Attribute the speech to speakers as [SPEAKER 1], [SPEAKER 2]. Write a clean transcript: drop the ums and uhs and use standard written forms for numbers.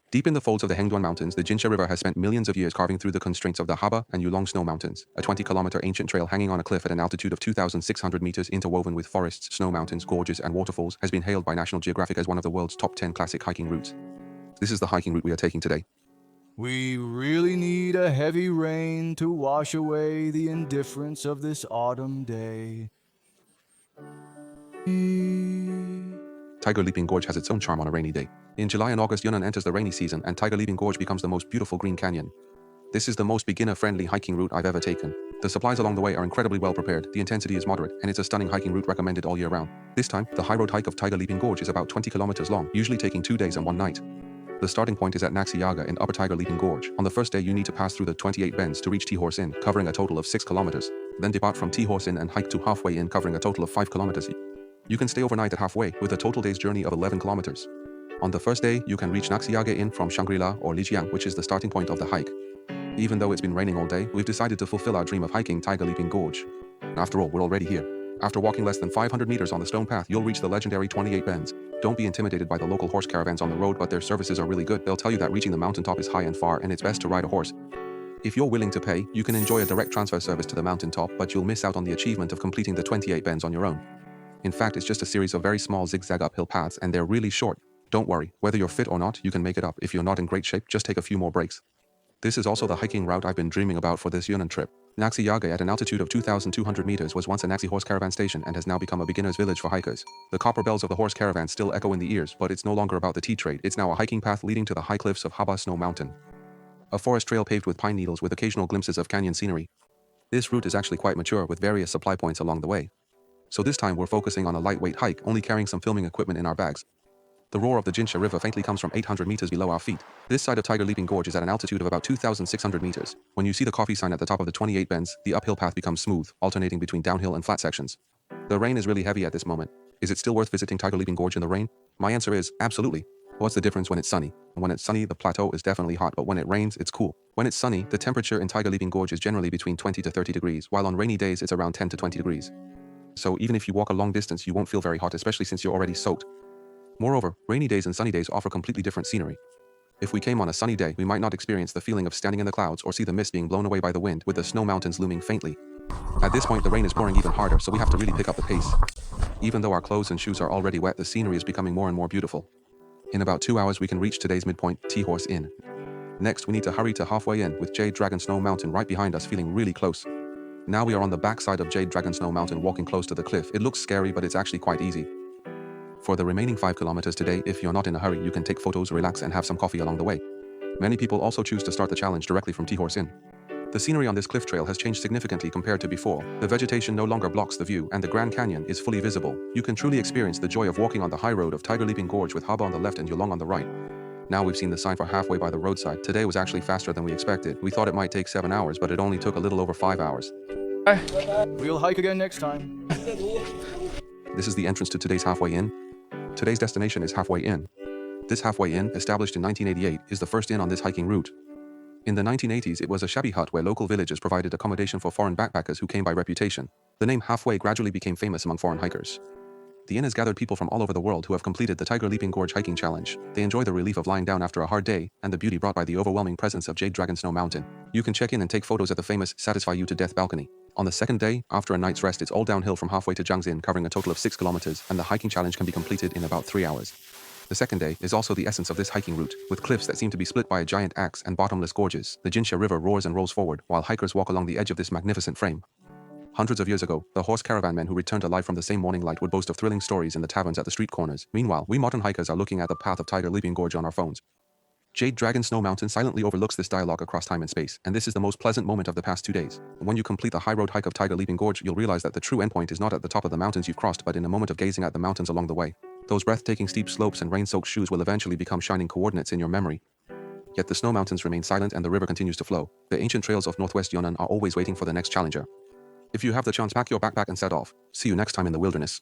[SPEAKER 1] Deep in the folds of the Hengduan Mountains, the Jinsha River has spent millions of years carving through the constraints of the Haba and Yulong Snow Mountains. A 20-kilometer ancient trail hanging on a cliff at an altitude of 2,600 meters, interwoven with forests, snow mountains, gorges, and waterfalls, has been hailed by National Geographic as one of the world's top 10 classic hiking routes. This is the hiking route we are taking today.
[SPEAKER 2] We really need a heavy rain to wash away the indifference of this autumn day.
[SPEAKER 1] Tiger Leaping Gorge has its own charm on a rainy day. In July and August, Yunnan enters the rainy season, and Tiger Leaping Gorge becomes the most beautiful green canyon. This is the most beginner-friendly hiking route I've ever taken. The supplies along the way are incredibly well prepared, the intensity is moderate, and it's a stunning hiking route recommended all year round. This time, the high road hike of Tiger Leaping Gorge is about 20 kilometers long, usually taking 2 days and 1 night. The starting point is at Naxiaga in Upper Tiger Leaping Gorge. On the first day, you need to pass through the 28 bends to reach T-Horse Inn, covering a total of 6 kilometers. Then depart from T-Horse Inn and hike to Halfway Inn, covering a total of 5 kilometers. You can stay overnight at Halfway, with a total day's journey of 11 kilometers. On the first day, you can reach Naxiaga Inn from Shangri-La or Lijiang, which is the starting point of the hike. Even though it's been raining all day, we've decided to fulfill our dream of hiking Tiger Leaping Gorge. After all, we're already here. After walking less than 500 meters on the stone path, you'll reach the legendary 28 bends. Don't be intimidated by the local horse caravans on the road, but their services are really good. They'll tell you that reaching the mountaintop is high and far, and it's best to ride a horse. If you're willing to pay, you can enjoy a direct transfer service to the mountaintop, but you'll miss out on the achievement of completing the 28 bends on your own. In fact, it's just a series of very small zigzag uphill paths, and they're really short. Don't worry, whether you're fit or not, you can make it up. If you're not in great shape, just take a few more breaks. This is also the hiking route I've been dreaming about for this Yunnan trip. Naxiaga at an altitude of 2,200 meters was once a Naxi horse caravan station and has now become a beginner's village for hikers. The copper bells of the horse caravan still echo in the ears, but it's no longer about the tea trade. It's now a hiking path leading to the high cliffs of Haba Snow Mountain. A forest trail paved with pine needles with occasional glimpses of canyon scenery. This route is actually quite mature with various supply points along the way. So this time we're focusing on a lightweight hike, only carrying some filming equipment in our bags. The roar of the Jinsha River faintly comes from 800 meters below our feet. This side of Tiger Leaping Gorge is at an altitude of about 2,600 meters. When you see the coffee sign at the top of the 28 bends, the uphill path becomes smooth, alternating between downhill and flat sections. The rain is really heavy at this moment. Is it still worth visiting Tiger Leaping Gorge in the rain? My answer is, absolutely. What's the difference when it's sunny? When it's sunny, the plateau is definitely hot, but when it rains, it's cool. When it's sunny, the temperature in Tiger Leaping Gorge is generally between 20 to 30 degrees, while on rainy days it's around 10 to 20 degrees. So even if you walk a long distance, you won't feel very hot, especially since you're already soaked. Moreover, rainy days and sunny days offer completely different scenery. If we came on a sunny day, we might not experience the feeling of standing in the clouds or see the mist being blown away by the wind, with the snow mountains looming faintly. At this point, the rain is pouring even harder, so we have to really pick up the pace. Even though our clothes and shoes are already wet, the scenery is becoming more and more beautiful. In about 2 hours, we can reach today's midpoint, T-Horse Inn. Next, we need to hurry to Halfway Inn, with Jade Dragon Snow Mountain right behind us, feeling really close. Now we are on the backside of Jade Dragon Snow Mountain, walking close to the cliff. It looks scary, but it's actually quite easy. For the remaining 5 kilometers today, if you're not in a hurry, you can take photos, relax, and have some coffee along the way. Many people also choose to start the challenge directly from T-Horse Inn. The scenery on this cliff trail has changed significantly compared to before. The vegetation no longer blocks the view, and the Grand Canyon is fully visible. You can truly experience the joy of walking on the high road of Tiger Leaping Gorge with Haba on the left and Yulong on the right. Now we've seen the sign for Halfway by the roadside. Today was actually faster than we expected. We thought it might take 7 hours, but it only took a little over 5 hours.
[SPEAKER 2] We'll hike again next time.
[SPEAKER 1] This is the entrance to today's Halfway Inn. Today's destination is Halfway Inn. This Halfway Inn, established in 1988, is the first inn on this hiking route. In the 1980s, it was a shabby hut where local villagers provided accommodation for foreign backpackers who came by reputation. The name Halfway gradually became famous among foreign hikers. The inn has gathered people from all over the world who have completed the Tiger Leaping Gorge hiking challenge. They enjoy the relief of lying down after a hard day, and the beauty brought by the overwhelming presence of Jade Dragon Snow Mountain. You can check in and take photos at the famous Satisfy You to Death balcony. On the second day, after a night's rest, it's all downhill from Halfway to Jiangxin, covering a total of 6 kilometers, and the hiking challenge can be completed in about 3 hours. The second day is also the essence of this hiking route, with cliffs that seem to be split by a giant axe and bottomless gorges. The Jinsha River roars and rolls forward, while hikers walk along the edge of this magnificent frame. Hundreds of years ago, the horse caravan men who returned alive from the same morning light would boast of thrilling stories in the taverns at the street corners. Meanwhile, we modern hikers are looking at the path of Tiger Leaping Gorge on our phones. Jade Dragon Snow Mountain silently overlooks this dialogue across time and space, and this is the most pleasant moment of the past 2 days. When you complete the high road hike of Tiger Leaping Gorge, you'll realize that the true endpoint is not at the top of the mountains you've crossed, but in a moment of gazing at the mountains along the way. Those breathtaking steep slopes and rain-soaked shoes will eventually become shining coordinates in your memory. Yet the snow mountains remain silent and the river continues to flow. The ancient trails of northwest Yunnan are always waiting for the next challenger. If you have the chance, pack your backpack and set off. See you next time in the wilderness.